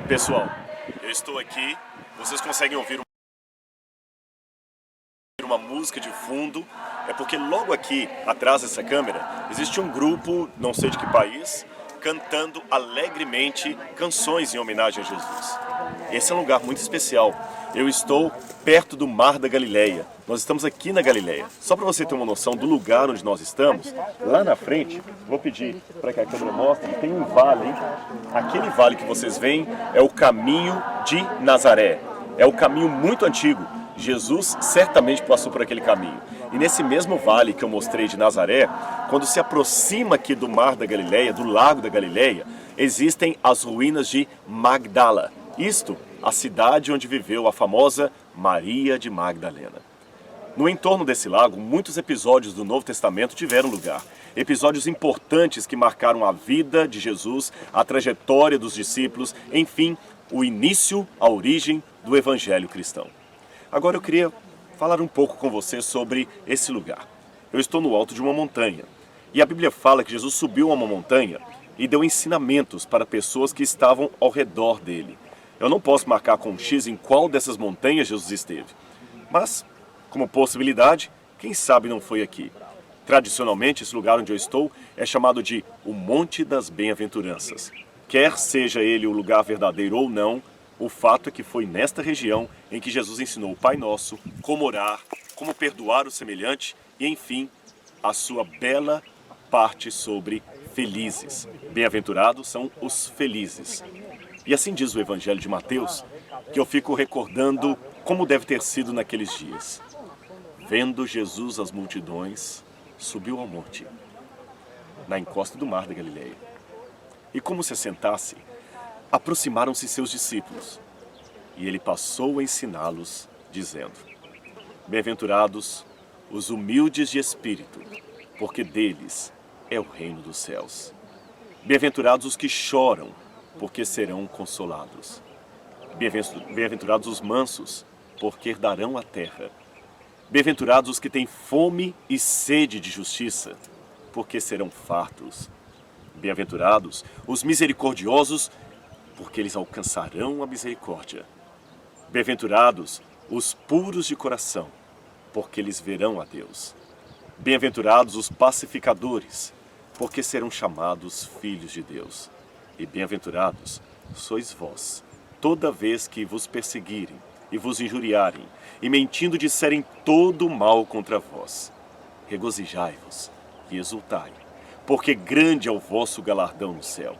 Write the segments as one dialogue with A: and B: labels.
A: Pessoal, eu estou aqui, vocês conseguem ouvir uma música de fundo, é porque logo aqui, atrás dessa câmera, existe um grupo, não sei de que país, cantando alegremente canções em homenagem a Jesus. Esse é um lugar muito especial. Eu estou perto do Mar da Galileia. Nós estamos aqui na Galileia. Só para você ter uma noção do lugar onde nós estamos, lá na frente, vou pedir para que a câmera mostre, tem um vale, hein? Aquele vale que vocês veem é o caminho de Nazaré. É o caminho muito antigo. Jesus certamente passou por aquele caminho. E nesse mesmo vale que eu mostrei de Nazaré, quando se aproxima aqui do Mar da Galileia, do Lago da Galileia, existem as ruínas de Magdala. Isto, a cidade onde viveu a famosa Maria de Magdalena. No entorno desse lago, muitos episódios do Novo Testamento tiveram lugar. Episódios importantes que marcaram a vida de Jesus, a trajetória dos discípulos, enfim, o início, a origem do Evangelho cristão. Agora eu queria falar um pouco com você sobre esse lugar. Eu estou no alto de uma montanha. E a Bíblia fala que Jesus subiu a uma montanha e deu ensinamentos para pessoas que estavam ao redor dele. Eu não posso marcar com um X em qual dessas montanhas Jesus esteve. Mas, como possibilidade, quem sabe não foi aqui. Tradicionalmente, esse lugar onde eu estou é chamado de o Monte das Bem-aventuranças. Quer seja ele o lugar verdadeiro ou não, o fato é que foi nesta região em que Jesus ensinou o Pai Nosso, como orar, como perdoar o semelhante e, enfim, a sua bela parte sobre felizes. Bem-aventurados são os felizes. E assim diz o Evangelho de Mateus, que eu fico recordando como deve ter sido naqueles dias. Vendo Jesus as multidões, subiu ao monte, na encosta do Mar da Galileia. E como se assentasse, aproximaram-se seus discípulos, e ele passou a ensiná-los, dizendo: Bem-aventurados os humildes de espírito, porque deles é o reino dos céus. Bem-aventurados os que choram, porque serão consolados. Bem-aventurados os mansos, porque herdarão a terra. Bem-aventurados os que têm fome e sede de justiça, porque serão fartos. Bem-aventurados os misericordiosos, porque eles alcançarão a misericórdia. Bem-aventurados os puros de coração, porque eles verão a Deus. Bem-aventurados os pacificadores, porque serão chamados filhos de Deus. E bem-aventurados sois vós, toda vez que vos perseguirem e vos injuriarem, e mentindo disserem todo mal contra vós. Regozijai-vos e exultai, porque grande é o vosso galardão no céu,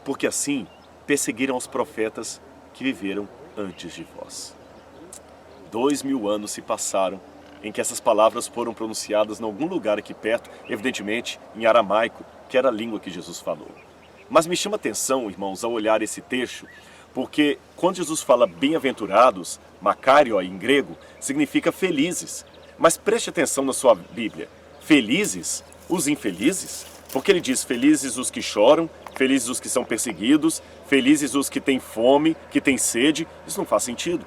A: porque assim perseguiram os profetas que viveram antes de vós. 2000 anos se passaram em que essas palavras foram pronunciadas em algum lugar aqui perto, evidentemente em aramaico, que era a língua que Jesus falou. Mas me chama a atenção, irmãos, ao olhar esse texto, porque quando Jesus fala bem-aventurados, makarioi em grego, significa felizes. Mas preste atenção na sua Bíblia. Felizes os infelizes? Porque ele diz felizes os que choram, felizes os que são perseguidos, felizes os que têm fome, que têm sede. Isso não faz sentido.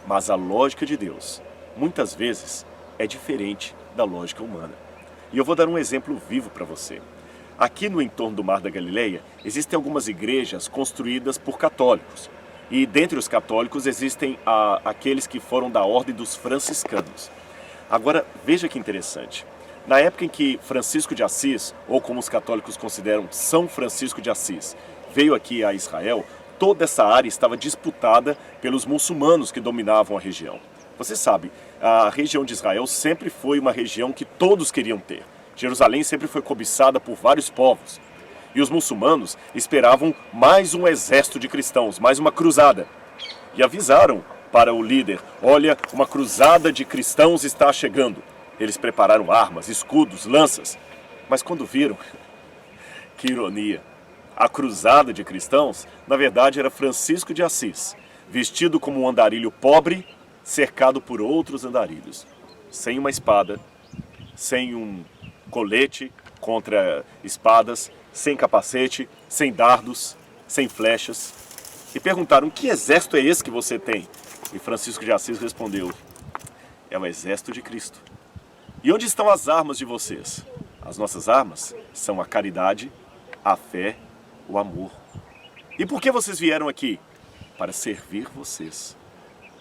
A: Mas a lógica de Deus, muitas vezes, é diferente da lógica humana. E eu vou dar um exemplo vivo para você. Aqui no entorno do Mar da Galileia, existem algumas igrejas construídas por católicos. E dentre os católicos existem aqueles que foram da ordem dos franciscanos. Agora, veja que interessante. Na época em que Francisco de Assis, ou como os católicos consideram São Francisco de Assis, veio aqui a Israel, toda essa área estava disputada pelos muçulmanos que dominavam a região. Você sabe, a região de Israel sempre foi uma região que todos queriam ter. Jerusalém sempre foi cobiçada por vários povos. E os muçulmanos esperavam mais um exército de cristãos, mais uma cruzada. E avisaram para o líder: olha, uma cruzada de cristãos está chegando. Eles prepararam armas, escudos, lanças. Mas quando viram, que ironia, a cruzada de cristãos, na verdade, era Francisco de Assis, vestido como um andarilho pobre, cercado por outros andarilhos, sem uma espada, sem um colete contra espadas, sem capacete, sem dardos, sem flechas. E perguntaram: que exército é esse que você tem? E Francisco de Assis respondeu: é o exército de Cristo. E onde estão as armas de vocês? As nossas armas são a caridade, a fé, o amor. E por que vocês vieram aqui? para servir vocês.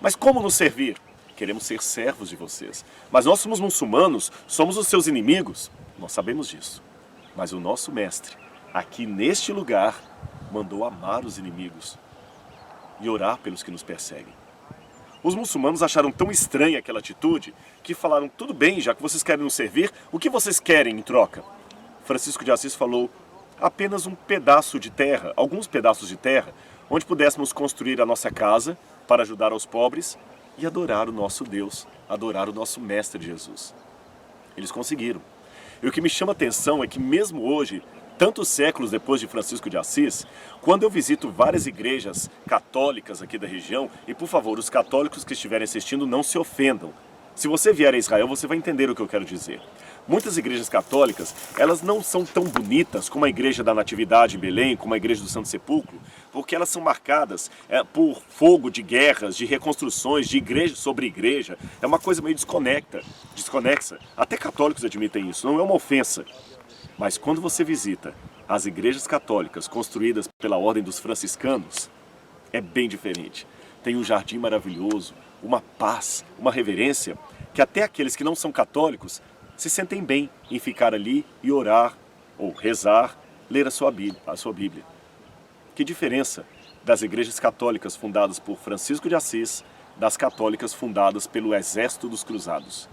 A: Mas como nos servir? Queremos ser servos de vocês. Mas nós somos muçulmanos, somos os seus inimigos. Nós sabemos disso. Mas o nosso mestre, aqui neste lugar, mandou amar os inimigos e orar pelos que nos perseguem. Os muçulmanos acharam tão estranha aquela atitude que falaram, tudo bem, já que vocês querem nos servir, o que vocês querem em troca? Francisco de Assis falou, apenas um pedaço de terra, alguns pedaços de terra, onde pudéssemos construir a nossa casa para ajudar aos pobres e adorar o nosso Deus, adorar o nosso Mestre Jesus. Eles conseguiram. E o que me chama a atenção é que mesmo hoje, tantos séculos depois de Francisco de Assis, quando eu visito várias igrejas católicas aqui da região, e por favor, os católicos que estiverem assistindo não se ofendam. Se você vier a Israel, você vai entender o que eu quero dizer. Muitas igrejas católicas, elas não são tão bonitas como a Igreja da Natividade em Belém, como a Igreja do Santo Sepulcro, porque elas são marcadas por fogo de guerras, de reconstruções, de igreja sobre igreja. É uma coisa meio desconexa. Até católicos admitem isso, não é uma ofensa. Mas quando você visita as igrejas católicas construídas pela Ordem dos Franciscanos, é bem diferente. Tem um jardim maravilhoso, uma paz, uma reverência, que até aqueles que não são católicos se sentem bem em ficar ali e orar, ou rezar, ler a sua Bíblia. Que diferença das igrejas católicas fundadas por Francisco de Assis, das católicas fundadas pelo Exército dos Cruzados.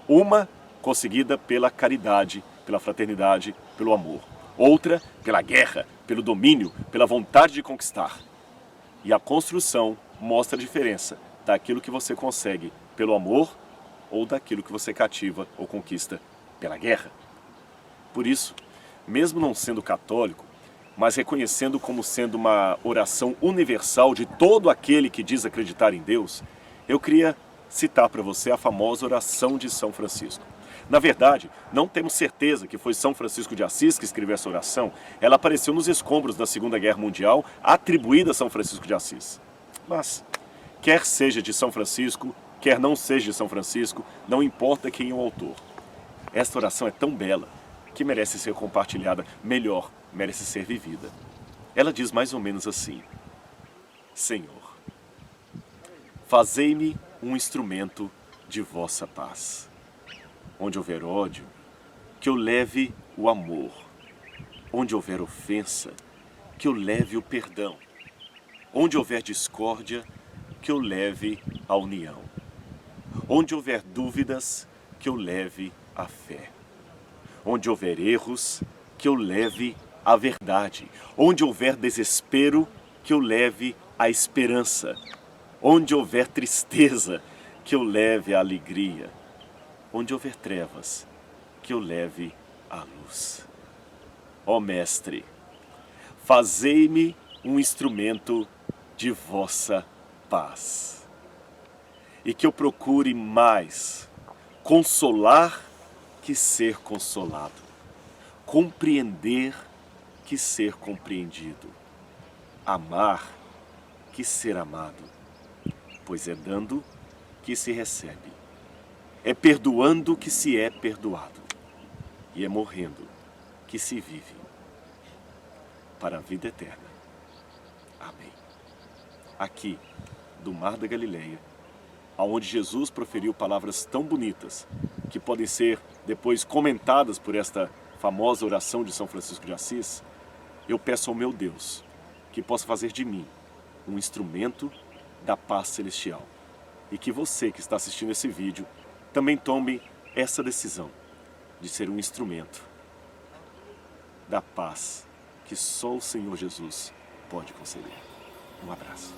A: Uma conseguida pela caridade, pela fraternidade, pelo amor. Outra pela guerra, pelo domínio, pela vontade de conquistar. E a construção mostra a diferença daquilo que você consegue pelo amor ou daquilo que você cativa ou conquista pela guerra. Por isso, mesmo não sendo católico, mas reconhecendo como sendo uma oração universal de todo aquele que diz acreditar em Deus, eu queria citar para você a famosa oração de São Francisco. Na verdade, não temos certeza que foi São Francisco de Assis que escreveu essa oração. Ela apareceu nos escombros da Segunda Guerra Mundial, atribuída a São Francisco de Assis. Mas, quer seja de São Francisco, quer não seja de São Francisco, não importa quem é o autor. Esta oração é tão bela que merece ser compartilhada, melhor, merece ser vivida. Ela diz mais ou menos assim: Senhor, fazei-me um instrumento de vossa paz. Onde houver ódio, que eu leve o amor. Onde houver ofensa, que eu leve o perdão. Onde houver discórdia, que eu leve a união. Onde houver dúvidas, que eu leve a fé. Onde houver erros, que eu leve a verdade. Onde houver desespero, que eu leve a esperança. Onde houver tristeza, que eu leve a alegria. Onde houver trevas, que eu leve a luz. Ó Mestre, fazei-me um instrumento de vossa paz. E que eu procure mais consolar que ser consolado, compreender que ser compreendido, amar que ser amado, pois é dando que se recebe. É perdoando que se é perdoado, e é morrendo que se vive para a vida eterna. Amém. Aqui, do Mar da Galileia, aonde Jesus proferiu palavras tão bonitas, que podem ser depois comentadas por esta famosa oração de São Francisco de Assis, eu peço ao meu Deus que possa fazer de mim um instrumento da paz celestial. E que você que está assistindo esse vídeo também tome essa decisão de ser um instrumento da paz que só o Senhor Jesus pode conceder. Um abraço.